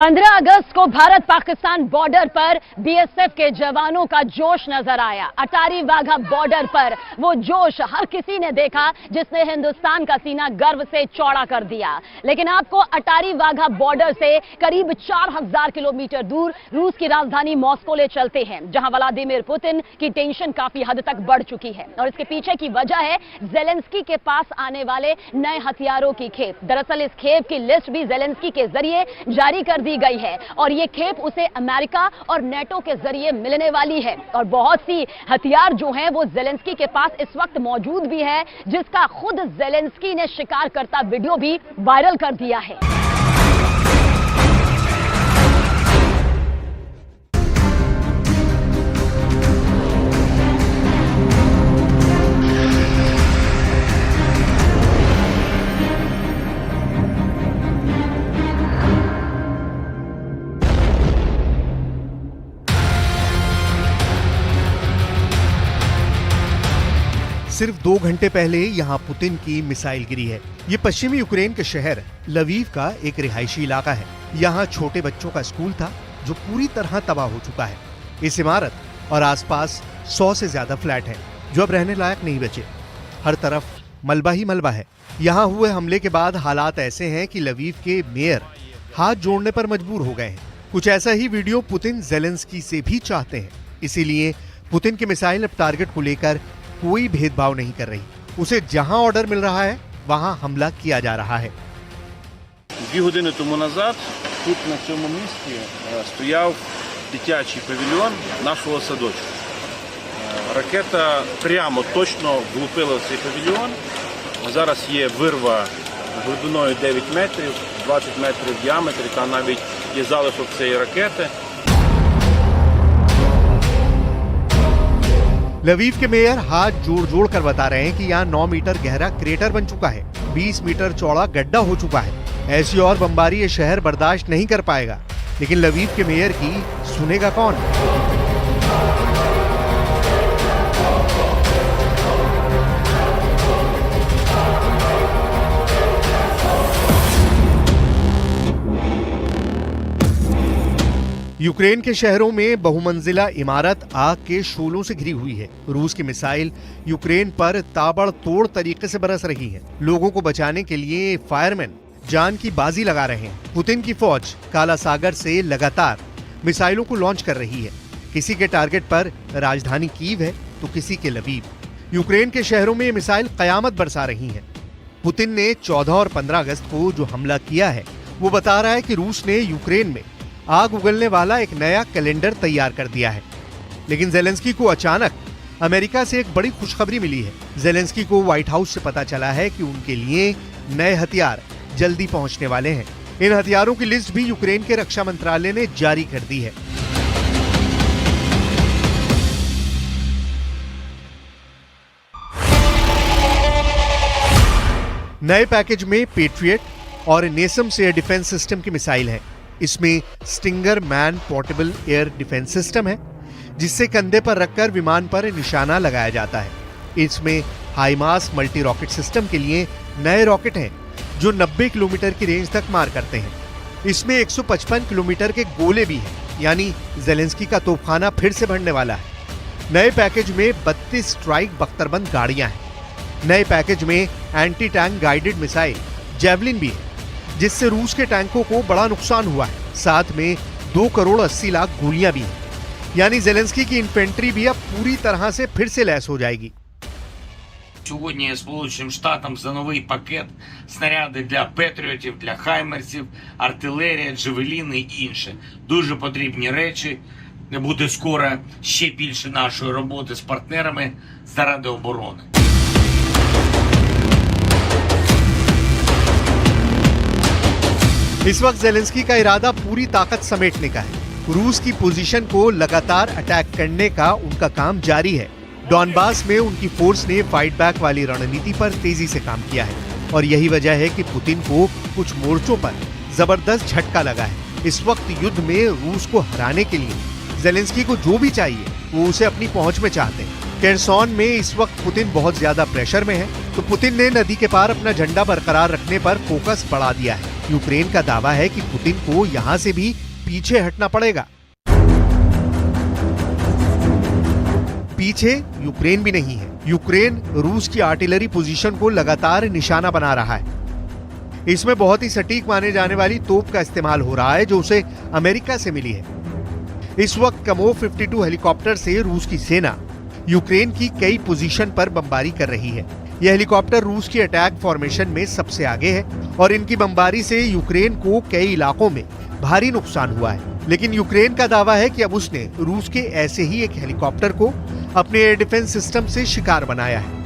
15 अगस्त को भारत पाकिस्तान बॉर्डर पर बीएसएफ के जवानों का जोश नजर आया। अटारी वाघा बॉर्डर पर वो जोश हर किसी ने देखा जिसने हिंदुस्तान का सीना गर्व से चौड़ा कर दिया। लेकिन आपको अटारी वाघा बॉर्डर से करीब 4000 किलोमीटर दूर रूस की राजधानी मॉस्को ले चलते हैं, जहां व्लादिमीर पुतिन की टेंशन काफी हद तक बढ़ चुकी है और इसके पीछे की वजह है जेलेंस्की के पास आने वाले नए हथियारों की खेप। दरअसल इस खेप की लिस्ट भी जेलेंस्की के जरिए जारी कर दी गई है और ये खेप उसे अमेरिका और नेटो के जरिए मिलने वाली है और बहुत सी हथियार जो हैं वो जेलेंस्की के पास इस वक्त मौजूद भी है, जिसका खुद जेलेंस्की ने शिकार करता वीडियो भी वायरल कर दिया है। सिर्फ 2 घंटे पहले यहां पुतिन की मिसाइल गिरी है। ये पश्चिमी यूक्रेन के शहर लवीव का एक रिहायशी इलाका है। यहाँ छोटे बच्चों का स्कूल था जो पूरी तरह तबाह हो चुका है। इस इमारत और आसपास 100 से ज्यादा फ्लैट हैं जो अब रहने लायक नहीं बचे। हर तरफ मलबा ही मलबा है। यहाँ हुए हमले के बाद हालात ऐसे हैं कि लवीव के मेयर हाथ जोड़ने पर मजबूर हो गए हैं। कुछ ऐसा ही वीडियो पुतिन जेलेंस्की से भी चाहते हैं। इसीलिए पुतिन की मिसाइल अब टारगेट को लेकर कोई भेदभाव नहीं कर रही। उसे जहां ऑर्डर मिल रहा है वहां हमला किया जा रहा है। 2 години тому назад тут на цьому місці стояв дитячий павільйон нашого садочку. Ракета прямо точно влупила в цей павільйон. Зараз є вирва глибиною 9 метрів, 20 метрів в діаметрі, та навіть є залишок цієї ракети. लवीव के मेयर हाथ जोड़ जोड़ कर बता रहे हैं कि यहाँ 9 मीटर गहरा क्रेटर बन चुका है, 20 मीटर चौड़ा गड्ढा हो चुका है। ऐसी और बमबारी ये शहर बर्दाश्त नहीं कर पाएगा। लेकिन लवीव के मेयर की सुनेगा कौन? यूक्रेन के शहरों में बहुमंजिला इमारत आग के शोलों से घिरी हुई है। रूस की मिसाइल यूक्रेन पर ताबड़तोड़ तरीके से बरस रही है। लोगों को बचाने के लिए फायरमैन जान की बाजी लगा रहे हैं। पुतिन की फौज काला सागर से लगातार मिसाइलों को लॉन्च कर रही है। किसी के टारगेट पर राजधानी कीव है तो किसी के लवीव। यूक्रेन के शहरों में मिसाइल कयामत बरसा रही है। पुतिन ने 14 और 15 अगस्त को जो हमला किया है वो बता रहा है कि रूस ने यूक्रेन में आग उगलने वाला एक नया कैलेंडर तैयार कर दिया है। लेकिन जेलेंस्की को अचानक अमेरिका से एक बड़ी खुशखबरी मिली है। जेलेंस्की को व्हाइट हाउस से पता चला है कि उनके लिए नए हथियार जल्दी पहुंचने वाले हैं। इन हथियारों की लिस्ट भी यूक्रेन के रक्षा मंत्रालय ने जारी कर दी है। नए पैकेज में पेट्रियट और नेसम्स एयर डिफेंस सिस्टम की मिसाइल है। इसमें stinger man portable air defence system है, जिससे कंधे पर रखकर विमान पर निशाना लगाया जाता है। इसमें हाईमास मल्टी रॉकेट सिस्टम के लिए नए रॉकेट हैं जो 90 किलोमीटर की रेंज तक मार करते हैं। इसमें 155 किलोमीटर के गोले भी हैं, यानी जेलेंस्की का तोपखाना फिर से बढ़ने वाला है। नए पैकेज में 32 स्ट्राइक बख्तरबंद गाड़ियां हैं। नए पैकेज में anti tank guided missile javelin भी है, जिससे रूस के टैंकों को बड़ा नुकसान हुआ है। साथ में 2 करोड़ 80 लाख गोलियां भी हैं, यानी जेलेंस्की की इन्फेंट्री भी अब पूरी तरह से फिर से लैस हो जाएगी। Сьогодні Сполученим Штатам за новий пакет снаряди для патріотів, для хаймерсів, артилерія, джавеліни і інше. Дуже потрібні речі. Буде скоро ще більше нашої роботи з партнерами заради оборони. इस वक्त जेलेंस्की का इरादा पूरी ताकत समेटने का है। रूस की पोजीशन को लगातार अटैक करने का उनका काम जारी है। डॉनबास में उनकी फोर्स ने फाइट बैक वाली रणनीति पर तेजी से काम किया है और यही वजह है कि पुतिन को कुछ मोर्चों पर जबरदस्त झटका लगा है। इस वक्त युद्ध में रूस को हराने के लिए जेलेंस्की को जो भी चाहिए वो उसे अपनी पहुंच में चाहते हैं। केरसोन में इस वक्त पुतिन बहुत ज्यादा प्रेशर में है, तो पुतिन ने नदी के पार अपना झंडा बरकरार रखने पर फोकस बढ़ा दिया है। यूक्रेन का दावा है कि पुतिन को यहां से भी पीछे हटना पड़ेगा। पीछे यूक्रेन भी नहीं है। यूक्रेन रूस की आर्टिलरी पोजीशन को लगातार निशाना बना रहा है। इसमें बहुत ही सटीक माने जाने वाली तोप का इस्तेमाल हो रहा है जो उसे अमेरिका से मिली है। इस वक्त कमोव 52 हेलीकॉप्टर से रूस की सेना यूक्रेन की कई पोजीशन पर बमबारी कर रही है। यह हेलीकॉप्टर रूस की अटैक फॉर्मेशन में सबसे आगे है और इनकी बमबारी से यूक्रेन को कई इलाकों में भारी नुकसान हुआ है। लेकिन यूक्रेन का दावा है कि अब उसने रूस के ऐसे ही एक हेलीकॉप्टर को अपने एयर डिफेंस सिस्टम से शिकार बनाया है।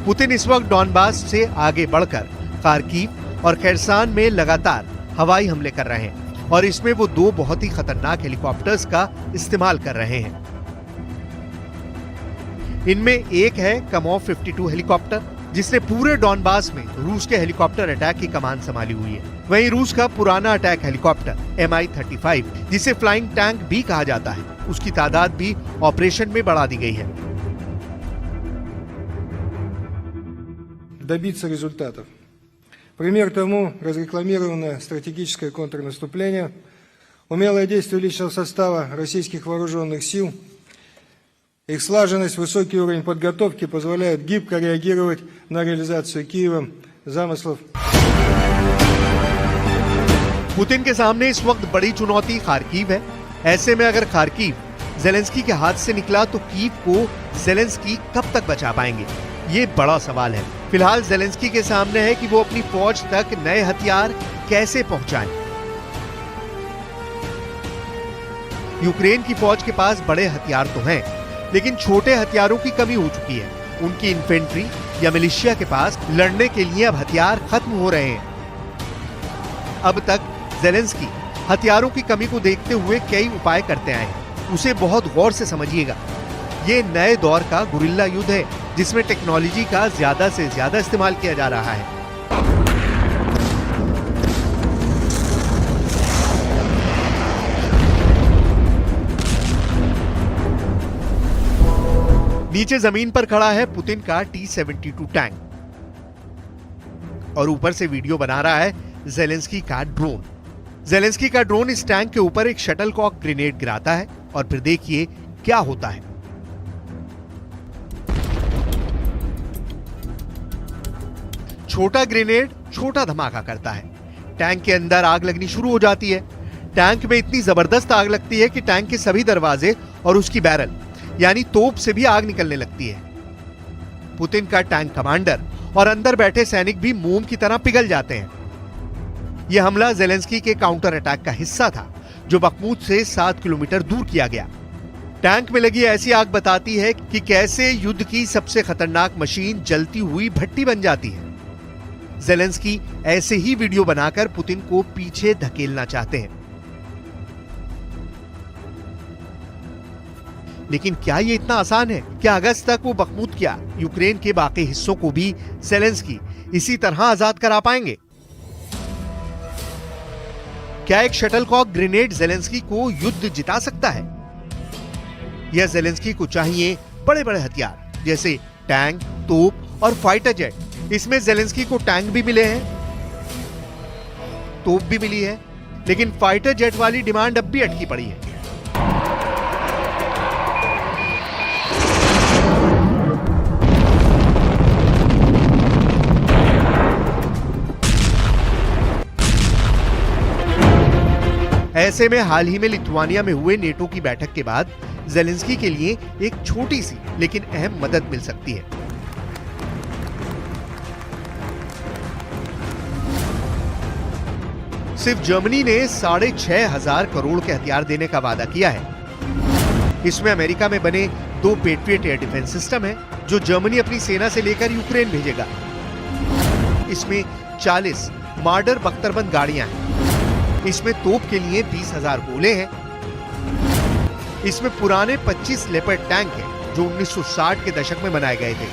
पुतिन इस वक्त डॉनबास से आगे बढ़कर खार्किव और खैरसान में लगातार हवाई हमले कर रहे हैं और इसमें वो 2 बहुत ही खतरनाक हेलीकॉप्टर्स का इस्तेमाल कर रहे हैं। इनमें एक है कमोव 52 हेलीकॉप्टर जिसने पूरे डॉनबास में रूस के हेलीकॉप्टर अटैक की कमान संभाली हुई है। वहीं रूस का पुराना अटैक हेलीकॉप्टर Mi-35 जिसे फ्लाइंग टैंक भी कहा जाता है, उसकी तादाद भी ऑपरेशन में बढ़ा दी गई है। Добиться результатов. Пример тому разрекламированное стратегическое контрнаступление, умелое действие личного состава российских вооруженных сил, их слаженность, высокий уровень подготовки позволяют гибко реагировать на реализацию Киевом замыслов. पुतिन के सामने इस वक्त बड़ी चुनौती खार्किव है। ऐसे में अगर खार्किव ज़ेलेंस्की के हाथ से निकला तो कीव को ज़ेलेंस्की कब तक बचा पाएंगे, ये बड़ा सवाल है। फिलहाल ज़ेलेंस्की के सामने है कि वो अपनी फौज तक नए हथियार कैसे पहुंचाएं। यूक्रेन की फौज के पास बड़े हथियार तो हैं, लेकिन छोटे हथियारों की कमी हो चुकी है। उनकी इन्फेंट्री या मिलिशिया के पास लड़ने के लिए अब हथियार खत्म हो रहे हैं। अब तक ज़ेलेंस्की हथियारों की कमी को देखते हुए कई उपाय करते आए हैं। उसे बहुत गौर से समझिएगा। ये नए दौर का गुरिल्ला युद्ध है जिसमें टेक्नोलॉजी का ज्यादा से ज्यादा इस्तेमाल किया जा रहा है। नीचे जमीन पर खड़ा है पुतिन का T-72 टैंक और ऊपर से वीडियो बना रहा है ज़ेलेंस्की का ड्रोन। ज़ेलेंस्की का ड्रोन इस टैंक के ऊपर एक शटलकॉक ग्रेनेड गिराता है और फिर देखिए क्या होता है। छोटा ग्रेनेड छोटा धमाका करता है। टैंक के अंदर आग लगनी शुरू हो जाती है। टैंक में इतनी जबरदस्त आग लगती है कि टैंक के सभी दरवाजे और उसकी बैरल यानी तोप से भी आग निकलने लगती है। पुतिन का टैंक कमांडर और अंदर बैठे सैनिक भी मोम की तरह पिघल जाते हैं। यह हमला ज़ेलेंस्की के काउंटर अटैक का हिस्सा था जो बखमूत से 7 किलोमीटर दूर किया गया। टैंक में लगी ऐसी आग बताती है कि कैसे युद्ध की सबसे खतरनाक मशीन जलती हुई भट्टी बन जाती है। ज़ेलेंस्की ऐसे ही वीडियो बनाकर पुतिन को पीछे धकेलना चाहते हैं। लेकिन क्या ये इतना आसान है? क्या अगस्त तक वो बखमूत क्या यूक्रेन के बाकी हिस्सों को भी ज़ेलेंस्की इसी तरह आजाद करा पाएंगे? क्या एक शटलकॉक ग्रेनेड ज़ेलेंस्की को युद्ध जिता सकता है? या ज़ेलेंस्की को चाहिए बड़े बड़े हथियार जैसे टैंक, तोप और फाइटर जेट। इसमें ज़ेलेंस्की को टैंक भी मिले हैं, तोप भी मिली है, लेकिन फाइटर जेट वाली डिमांड अब भी अटकी पड़ी है। ऐसे में हाल ही में लिथुआनिया में हुए नेटो की बैठक के बाद ज़ेलेंस्की के लिए एक छोटी सी लेकिन अहम मदद मिल सकती है। सिर्फ जर्मनी ने 6,500 करोड़ के हथियार देने का वादा किया है। इसमें अमेरिका में बने 2 पेट्रियट एयर डिफेंस सिस्टम हैं, जो जर्मनी अपनी सेना से लेकर यूक्रेन भेजेगा। इसमें 40 मार्डर बख्तरबंद गाड़ियां हैं। इसमें तोप के लिए 20,000 गोले हैं। इसमें पुराने 25 लेपर्ड टैंक हैं जो 1960 के दशक में बनाए गए थे।